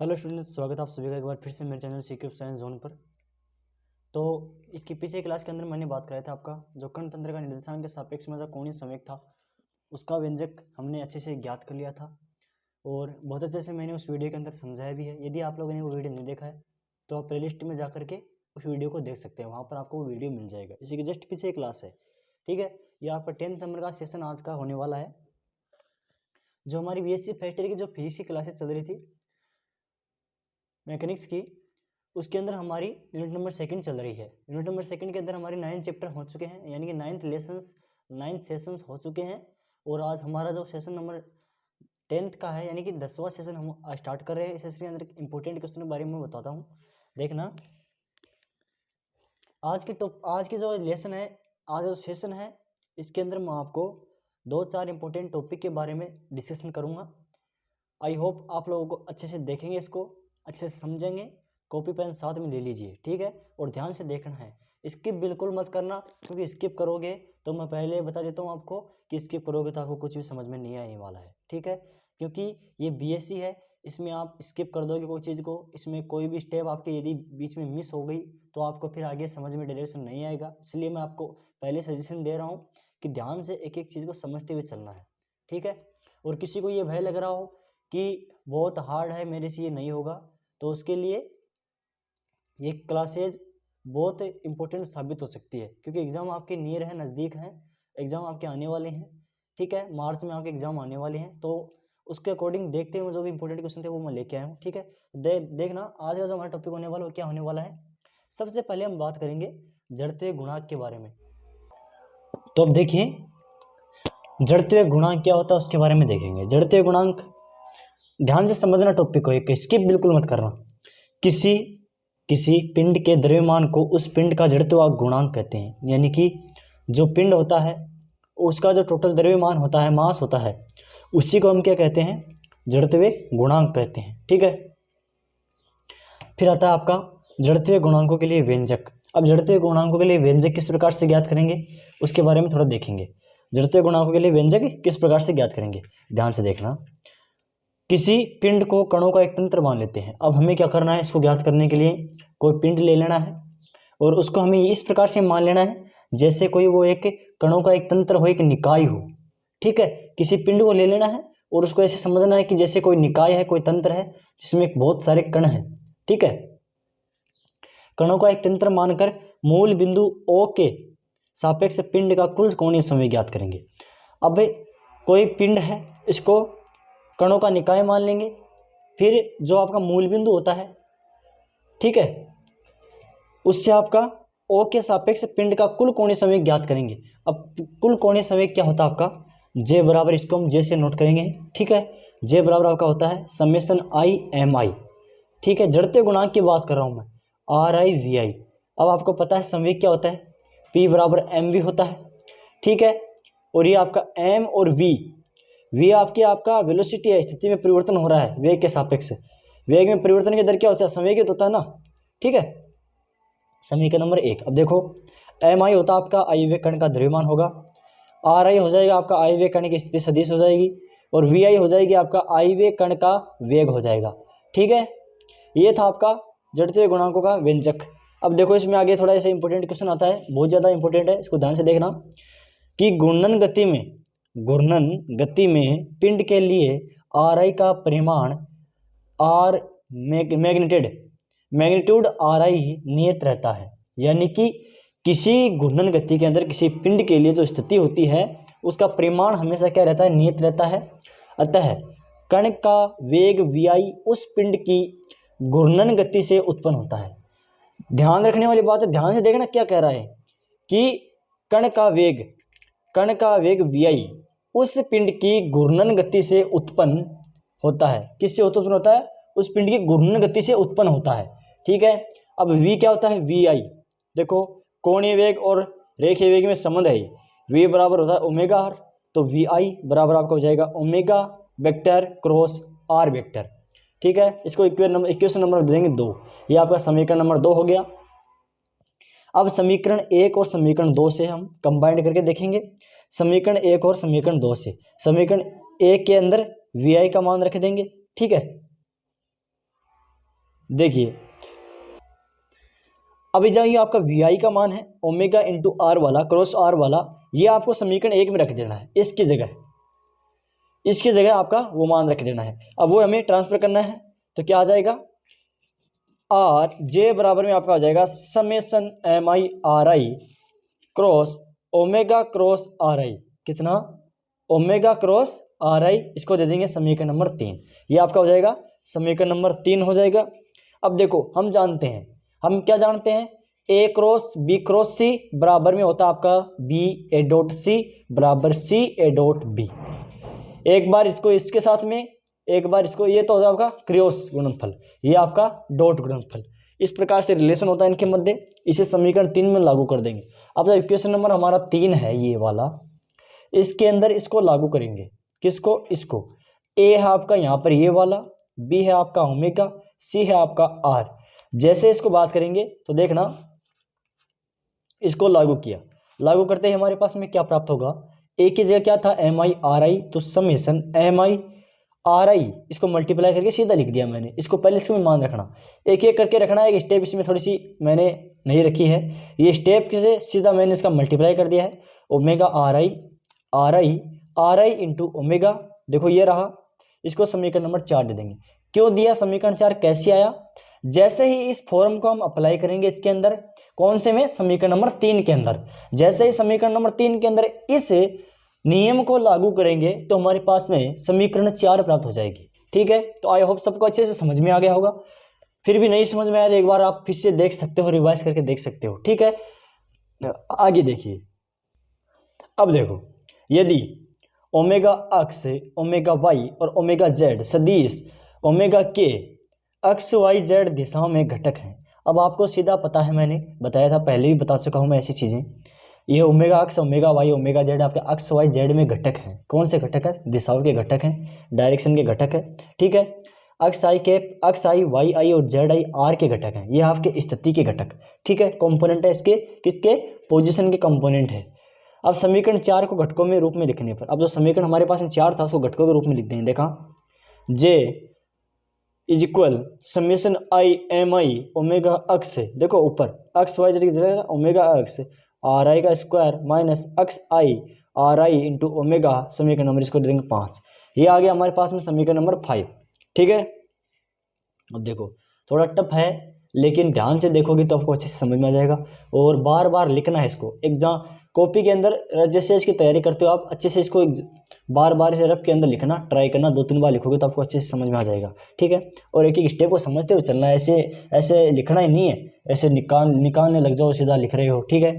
Hello students, स्वागत है आप सभी का एक बार फिर से मेरे चैनल सीक्यू साइंस जोन पर। तो इसकी पीछे क्लास के अंदर मैंने बात कराया था आपका जो कण तंत्र का निर्देशांक के सापेक्ष में जो कोणीय संवेग था उसका व्यंजक हमने अच्छे से ज्ञात कर लिया था और बहुत अच्छे से मैंने उस वीडियो के अंदर समझाया भी है। यदि आप लोगों ने वो वीडियो नहीं देखा है तो आप प्लेलिस्ट में जा करके उस वीडियो को देख सकते हैं, वहाँ पर आपको वो वीडियो मिल जाएगा। इसी के जस्ट पीछे क्लास है, ठीक है। ये आपका 10th नंबर का सेशन आज का होने वाला है। जो हमारी BSc फर्स्ट ईयर की जो फिजिक्स की क्लासेस चल रही थी मैकेनिक्स की, उसके अंदर हमारी यूनिट नंबर सेकंड चल रही है। यूनिट नंबर सेकंड के अंदर हमारे 9 चैप्टर हो चुके हैं, यानी कि 9 सेशंस हो चुके हैं। और आज हमारा जो सेशन नंबर 10th का है, यानी कि 10वां सेशन हम स्टार्ट कर रहे हैं। इस सेशन के अंदर इंपॉर्टेंट क्वेश्चन के बारे में बताता हूँ, देखना। आज की जो लेसन है, आज जो सेशन है, इसके अंदर मैं आपको 2-4 इंपॉर्टेंट टॉपिक के बारे में डिस्कशन करूँगा। आई होप आप लोगों को अच्छे से देखेंगे, इसको अच्छे से समझेंगे। कॉपी पेन साथ में ले लीजिए, ठीक है। और ध्यान से देखना है, स्किप बिल्कुल मत करना, क्योंकि स्किप करोगे तो मैं पहले बता देता हूँ आपको कि स्किप करोगे तो आपको कुछ भी समझ में नहीं आने वाला है, ठीक है। क्योंकि ये BSc है, इसमें आप स्किप कर दोगे कोई चीज़ को, इसमें कोई भी स्टेप आपके यदि बीच में मिस हो गई तो आपको फिर आगे समझ में डायरेक्शन नहीं आएगा। इसलिए मैं आपको पहले सजेशन दे रहा हूँ कि ध्यान से एक एक चीज़ को समझते हुए चलना है, ठीक है। और किसी को ये भय लग रहा हो कि बहुत हार्ड है, मेरे से ये नहीं होगा, तो उसके लिए ये क्लासेज बहुत इंपॉर्टेंट साबित हो सकती है। क्योंकि एग्ज़ाम आपके नियर है, नज़दीक हैं, एग्ज़ाम आपके आने वाले हैं, ठीक है। मार्च में आपके एग्ज़ाम आने वाले हैं, तो उसके अकॉर्डिंग देखते हुए जो भी इंपॉर्टेंट क्वेश्चन थे वो मैं लेके आया हूँ, ठीक है। देखना आज का जो हमारा टॉपिक होने वाला है वो क्या होने वाला है। सबसे पहले हम बात करेंगे जड़त्वीय गुणांक के बारे में। तो अब देखिए, जड़त्वीय गुणांक क्या होता है उसके बारे में देखेंगे। जड़त्वीय गुणांक, ध्यान से समझना टॉपिक को, एक स्किप बिल्कुल मत करना। किसी पिंड के द्रव्यमान को उस पिंड का जड़त्वीय गुणांक कहते हैं, यानी कि जो पिंड होता है उसका जो टोटल द्रव्यमान होता है, मास होता है, उसी को हम क्या कहते हैं, जड़त्वीय गुणांक कहते हैं, ठीक है। फिर आता है आपका जड़त्वीय गुणांकों के लिए व्यंजक। अब जड़त्वीय गुणांकों के लिए व्यंजक किस प्रकार से ज्ञात करेंगे उसके बारे में थोड़ा देखेंगे। जड़त्वीय गुणांकों के लिए व्यंजक किस प्रकार से ज्ञात करेंगे, ध्यान से देखना। किसी पिंड को कणों का एक तंत्र मान लेते हैं। अब हमें क्या करना है, इसको ज्ञात करने के लिए कोई पिंड ले लेना है और उसको हमें इस प्रकार से मान लेना है जैसे कोई वो एक कणों का एक तंत्र हो, एक निकाय हो, ठीक है। किसी पिंड को ले लेना है और उसको ऐसे समझना है कि जैसे कोई निकाय है, कोई तंत्र है जिसमें बहुत सारे कण हैं, ठीक है। कणों का एक तंत्र मानकर मूल बिंदु O के सापेक्ष पिंड का कुल कोणीय संवेग ज्ञात करेंगे। अब कोई पिंड है, इसको कणों का निकाय मान लेंगे, फिर जो आपका मूल बिंदु होता है, ठीक है, उससे आपका O के सापेक्ष पिंड का कुल कोणीय संवेग ज्ञात करेंगे। अब कुल कोणीय संवेग क्या होता है आपका, J बराबर, इसको हम J से नोट करेंगे, ठीक है। J बराबर आपका होता है समेशन I/MI, ठीक है। जड़त्वीय गुणांक की बात कर रहा हूँ मैं, RI/VI। अब आपको पता है संवेग क्या होता है, P बराबर mv होता है, ठीक है। और ये आपका m और v आपका वेलोसिटी है, स्थिति में परिवर्तन हो रहा है वेग के सापेक्ष। वेग में परिवर्तन के दर क्या होता है, संवेगित होता है ना, ठीक है। समीकरण नंबर 1। अब देखो, mi होता है आपका आई वेग कण का द्रव्यमान होगा, ri हो जाएगा आपका आई वेग कण की स्थिति सदिश हो जाएगी, और vi हो जाएगी आपका आई वेग कण का वेग हो जाएगा, ठीक है। ये था आपका जड़त्वीय गुणांकों का व्यंजक। अब देखो, इसमें आगे थोड़ा ऐसा इंपॉर्टेंट क्वेश्चन आता है, बहुत ज़्यादा इंपॉर्टेंट है, इसको ध्यान से देखना कि घूर्णन गति में पिंड के लिए RI का परिमाण R मैग्नीट्यूड RI नियत रहता है। यानी कि किसी घूर्णन गति के अंदर किसी पिंड के लिए जो स्थिति होती है उसका परिमाण हमेशा क्या रहता है, नियत रहता है। अतः कण का वेग VI उस पिंड की घूर्णन गति से उत्पन्न होता है। ध्यान रखने वाली बात है, ध्यान से देखना क्या कह रहा है कि कण का वेग VI उस पिंड की घूर्णन गति से उत्पन्न होता है। किससे उत्पन्न होता है, उस पिंड की घूर्णन गति से उत्पन्न होता है, ठीक है। अब V क्या होता है, VI, देखो कोणीय वेग और रेखीय वेग में संबंध है, V बराबर होता है ओमेगा r, तो VI बराबर आपका हो जाएगा omega vector cross R vector, ठीक है। इसको इक्वेशन नंबर देंगे 2, ये आपका समीकरण नंबर 2 हो गया। अब समीकरण 1 और समीकरण 2 से हम कंबाइंड करके देखेंगे। समीकरण 1 और समीकरण 2 से, समीकरण 1 के अंदर VI का मान रख देंगे, ठीक है। देखिए अभी जहाँ ये आपका वी आई का मान है ओमेगा इंटू आर वाला क्रॉस आर वाला, ये आपको समीकरण 1 में रख देना है। इसकी जगह आपका वो मान रख देना है। अब वो हमें ट्रांसफर करना है तो क्या आ जाएगा, आर जे बराबर में आपका हो जाएगा summation m i r i cross omega cross r i, कितना, ओमेगा क्रॉस आर आई, इसको दे देंगे समीकरण नंबर 3। ये आपका हो जाएगा समीकरण नंबर 3 हो जाएगा। अब देखो हम जानते हैं, हम क्या जानते हैं, ए क्रॉस बी क्रॉस सी बराबर में होता है आपका बी ए डॉट सी बराबर सी ए डॉट बी। एक बार इसको इसके साथ में, एक बार इसको, ये तो होता है आपका क्रॉस गुणनफल, ये आपका डॉट गुणनफल। इस प्रकार से रिलेशन होता है इनके मध्य। इसे समीकरण 3 में लागू कर देंगे। अब जब इक्वेशन नंबर हमारा 3 है ये वाला, इसके अंदर इसको लागू करेंगे, किसको, इसको। ए है आपका यहाँ पर ये वाला, बी है आपका ओमेगा, सी है आपका आर। जैसे इसको बात करेंगे तो देखना, इसको लागू किया, लागू करते ही हमारे पास में क्या प्राप्त होगा, ए की जगह क्या था एम आई आर आई, तो summation m i r i, इसको मल्टीप्लाई करके सीधा लिख दिया मैंने। इसको पहले इसमें मान रखना, एक एक करके रखना है। एक स्टेप इसमें थोड़ी सी मैंने नहीं रखी है, ये स्टेप से सीधा मैंने इसका मल्टीप्लाई कर दिया है। Omega are I r I r I into omega, देखो ये रहा, इसको समीकरण नंबर 4 दे देंगे। क्यों दिया समीकरण 4, कैसे आया, जैसे ही इस फॉर्म को हम अप्लाई करेंगे इसके अंदर, कौन से में, समीकरण नंबर 3 के अंदर, जैसे ही समीकरण नंबर 3 के अंदर इस नियम को लागू करेंगे तो हमारे पास में समीकरण 4 प्राप्त हो जाएगी। ठीक है, तो आई होप सबको अच्छे से समझ में आ गया होगा। फिर भी नहीं समझ में आया तो एक बार आप फिर से देख सकते हो, रिवाइज करके देख सकते हो। ठीक है, आगे देखिए। अब देखो, यदि ओमेगा अक्ष, ओमेगा वाई और ओमेगा जेड सदिश ओमेगा के अक्ष वाई जेड दिशाओं में घटक हैं। अब आपको सीधा पता है, मैंने बताया था, पहले भी बता चुका हूं मैं ऐसी चीजें। ये ओमेगा अक्ष, ओमेगा वाई, ओमेगा जेड आपके अक्ष वाई जेड में घटक हैं। कौन से घटक है, दिशाओं के घटक हैं, डायरेक्शन के घटक है। ठीक है, अक्ष आई वाई आई और जेड आई आर के घटक हैं। ये आपके स्थिति के घटक, ठीक है, कंपोनेंट है इसके, किसके, पोजीशन के कंपोनेंट है। अब समीकरण 4 को घटकों में रूप में लिखने पर, अब जो समीकरण हमारे पास में 4 था उसको घटकों के रूप में लिख देंगे। देखा, J is equal summation I M I omega अक्ष, देखो ऊपर अक्ष वाई जेड की जगह ओमेगा अक्ष आर आई का स्क्वायर माइनस अक्ष आई आर आई इंटू ओमेगा, समीकरण नंबर इसको दे देंगे 5। ये आ गया हमारे पास में समीकरण नंबर 5। ठीक है, अब देखो थोड़ा टफ है, लेकिन ध्यान से देखोगे तो आपको अच्छे से समझ में आ जाएगा। और बार बार लिखना है इसको, एग्जाम कॉपी के अंदर जैसे इसकी तैयारी करते हो आप, अच्छे से इसको बार बार इसे रफ के अंदर लिखना, ट्राई करना, 2-3 बार लिखोगे तो आपको अच्छे से समझ में आ जाएगा। ठीक है, और एक एक स्टेप को समझते हुए चलना है, ऐसे लिखना ही नहीं है, ऐसे निकालने लग जाओ, सीधा लिख रहे हो। ठीक है,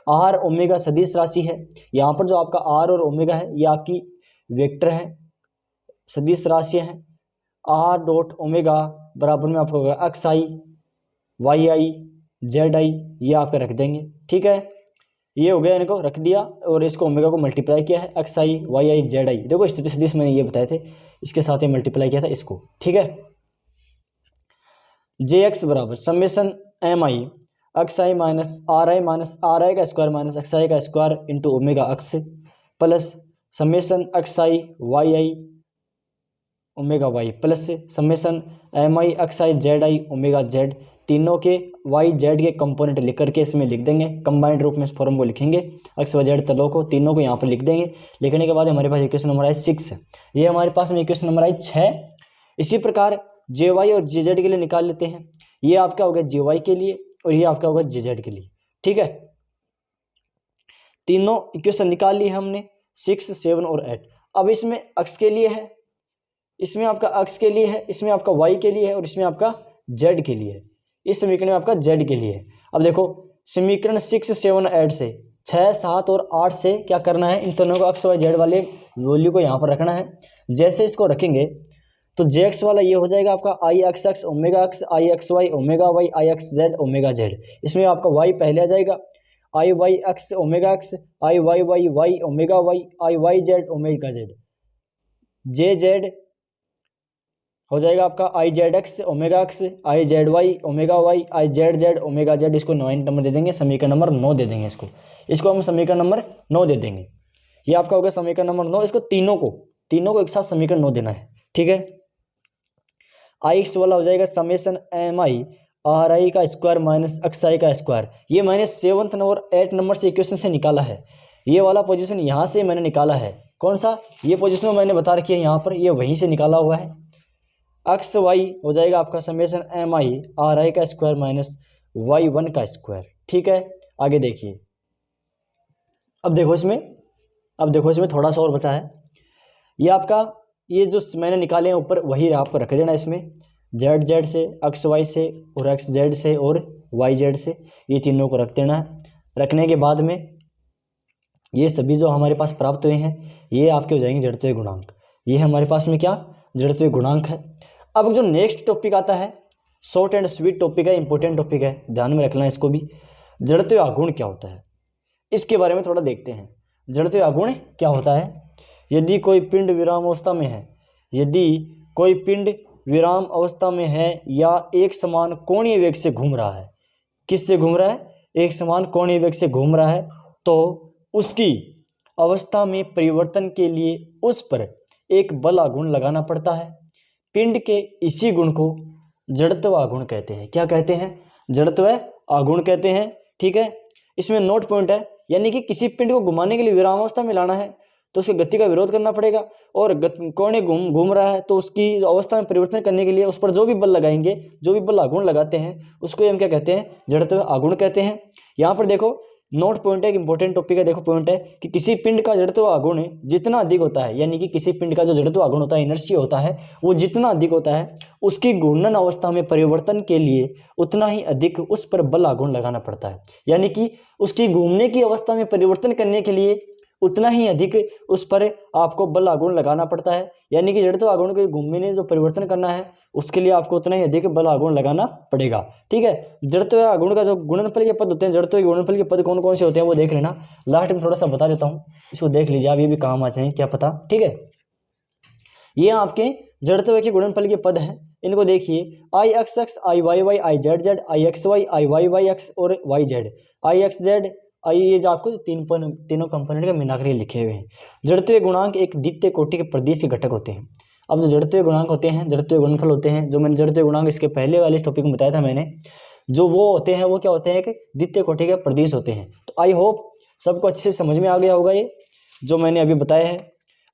आर ओमेगा सदिश राशि है। यहाँ पर जो आपका आर और ओमेगा है ये आपकी वेक्टर है, सदिश राशियाँ हैं। आर डॉट ओमेगा बराबर में आपको होगा x I y I z i, ये आपके रख देंगे। ठीक है, ये हो गया, इनको रख दिया और इसको ओमेगा को मल्टीप्लाई किया है, x I y I z i. देखो स्थिति सदिश मैंने ये बताए थे, इसके साथ ही मल्टीप्लाई किया था इसको। ठीक है, जे एक्स बराबर summation m i x i minus r i का स्क्वायर माइनस एक्स आई का square into omega x plus summation x I y i omega y plus summation m i x I z i omega z. तीनों के Y Z के component लिख करके इसमें लिख देंगे, कंबाइंड रूप में इस फॉर्म को लिखेंगे, एक्स वाई जेड तलों को तीनों को यहाँ पर लिख देंगे। लिखने के बाद हमारे पास इक्वेशन नंबर आई 6 है, ये हमारे पास में इक्वेशन नंबर आई 6। इसी प्रकार जे वाई और जे जेड के लिए निकाल लेते हैं। ये आपका होगा जे वाई के लिए और ये आपका होगा जे जेड के लिए। ठीक है, तीनों इक्वेशन निकाल ली हमने, 6, 7 और 8। अब इसमें अक्ष के लिए है, इसमें आपका अक्ष के लिए है, इसमें आपका वाई के लिए है और इसमें आपका जेड के लिए है। इस समीकरण में आपका जेड के लिए है। अब देखो समीकरण 6, 7, 8 से 6, 7 और 8 से क्या करना है, इन दोनों को अक्ष वाई जेड वाले वैल्यू को यहाँ पर रखना है। जैसे इसको रखेंगे तो जे एक्स वाला ये हो जाएगा आपका I x x omega x I x y omega y I x z omega z. इसमें आपका वाई पहले आ जाएगा, I y x omega x I y y y omega y I y z omega z. J z हो जाएगा आपका I z x omega x I z y omega y I z z omega z. इसको 9 number दे देंगे, समीकरण number 9 दे देंगे। इसको हम समीकरण नंबर 9 दे देंगे। ये आपका होगा समीकरण नंबर 9। इसको तीनों को एक साथ समीकरण 9 देना है। ठीक है, IX वाला हो जाएगा समेशन MI RI का स्क्वायर माइनस XI का स्क्वायर। ये मैंने 7th और 8 नंबर से इक्वेशन से निकाला है। ये वाला पोजीशन यहाँ से मैंने निकाला है। कौन सा? ये पोजीशन मैंने बता रखी है यहाँ पर, ये वहीं से निकाला हुआ है। XY हो जाएगा आपका समेशन MI RI का स्क्वायर माइनस Y1 का स्क्वायर। ठीक है, आगे देखिए। अब देखो इसमें थोड़ा सा और बचा है। ये आपका ये जो मैंने निकाले हैं ऊपर, वही आपको रख देना इसमें, ZZ से, XY से और XZ से और YZ से, ये तीनों को रख देना है। रखने के बाद में ये सभी जो हमारे पास प्राप्त हुए हैं ये आपके हो जाएंगे जड़त्वीय गुणांक। ये हमारे पास में क्या? जड़त्वीय गुणांक है। अब जो नेक्स्ट टॉपिक आता है, शॉर्ट एंड स्वीट टॉपिक है, इंपॉर्टेंट टॉपिक है, ध्यान में रखना है इसको भी। जड़त्वीय आघूर्ण क्या होता है, इसके बारे में थोड़ा देखते हैं। जड़त्वीय आघूर्ण क्या होता है? यदि कोई पिंड विराम अवस्था में है, यदि कोई पिंड विराम अवस्था में है या एक समान कोणीय वेग से घूम रहा है, किससे घूम रहा है? एक समान कोणीय वेग से घूम रहा है, तो उसकी अवस्था में परिवर्तन के लिए उस पर एक बल आघूर्ण लगाना पड़ता है। पिंड के इसी गुण को जड़त्व आघूर्ण कहते हैं। क्या कहते हैं? जड़त्व आघूर्ण कहते हैं। ठीक है, इसमें नोट पॉइंट है, यानी कि किसी पिंड को घुमाने के लिए विराम अवस्था में लाना है तो उसकी गति का विरोध करना पड़ेगा, और कोने घूम रहा है तो उसकी अवस्था में परिवर्तन करने के लिए उस पर जो भी बल लगाएंगे, जो भी बल आघूर्ण लगाते हैं, उसको हम क्या कहते हैं? जड़त्व आघूर्ण कहते हैं। यहाँ पर देखो नोट पॉइंट है, एक इंपॉर्टेंट टॉपिक है। देखो पॉइंट है कि किसी पिंड का जड़त्व आघूर्ण जितना अधिक होता है, यानी कि किसी पिंड का जो जड़त्व आघूर्ण होता है, इनर्शिया होता है, वो जितना अधिक होता है, उसकी घूर्णन अवस्था में परिवर्तन के लिए उतना ही अधिक उस पर बल आघूर्ण लगाना पड़ता है। यानी कि उसकी घूमने की अवस्था में परिवर्तन करने के लिए उतना ही अधिक उस पर आपको बल आघूर्ण लगाना पड़ता है। यानी कि जड़त्व आघूर्ण के घूमने में जो परिवर्तन करना है उसके लिए आपको उतना ही अधिक बल आघूर्ण लगाना पड़ेगा। ठीक है, जड़त्व आघूर्ण का जो गुणनफल के पद होते हैं, जड़त्व के गुणनफल के पद कौन कौन से होते हैं वो देख लेना। लास्ट में थोड़ा सा बता देता हूँ, इसको देख लीजिए आप, ये भी काम आ जाए, क्या पता। ठीक है, ये आपके जड़त्व के गुणनफल के पद हैं, इनको देखिए। IXX IYY IZZ IXY IYYX और YZ। IXZ ये जो आपको तीनों कंपोनेंट का मिलाकर लिखे हुए हैं। जड़त्वीय गुणांक एक द्वितीय कोटि के प्रदेश के घटक होते हैं। अब जो जड़त्वीय गुणांक होते हैं, जड़त्वीय गुणनफल होते हैं, जो मैंने जड़त्वीय गुणांक इसके पहले वाले टॉपिक में बताया था मैंने, जो वो होते हैं वो क्या होते हैं कि द्वितीय कोटि के प्रदेश होते हैं। तो आई होप सबको अच्छे से समझ में आ गया होगा ये जो मैंने अभी बताया है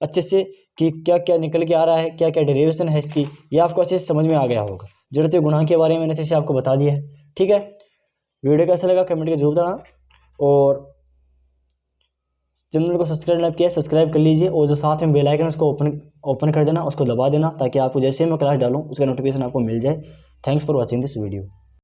अच्छे से, कि क्या क्या निकल के आ रहा है, क्या क्या डेरिवेशन है इसकी, ये आपको अच्छे से समझ में आ गया होगा। जड़त्वीय गुणांक के बारे में मैंने अच्छे से आपको बता दिया है। ठीक है, वीडियो कैसा लगा कमेंट के जरूर बताना, और चैनल को सब्सक्राइब किया सब्सक्राइब कर लीजिए, और जो साथ में बेल आइकन उसको ओपन कर देना, उसको दबा देना, ताकि आपको जैसे मैं क्लास डालूं उसका नोटिफिकेशन आपको मिल जाए। Thanks for watching this video.